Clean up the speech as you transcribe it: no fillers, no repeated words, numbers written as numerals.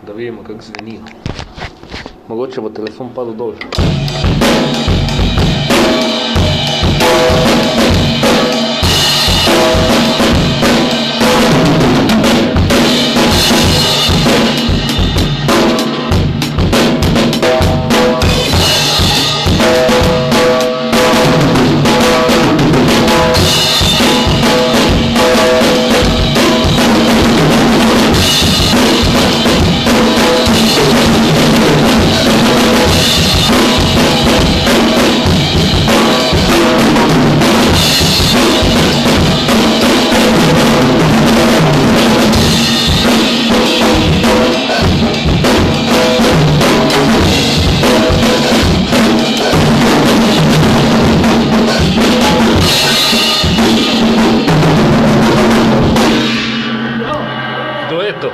da vidimo, kako zvenijo. Mogoče bo telefon padel dol. Kdo je to?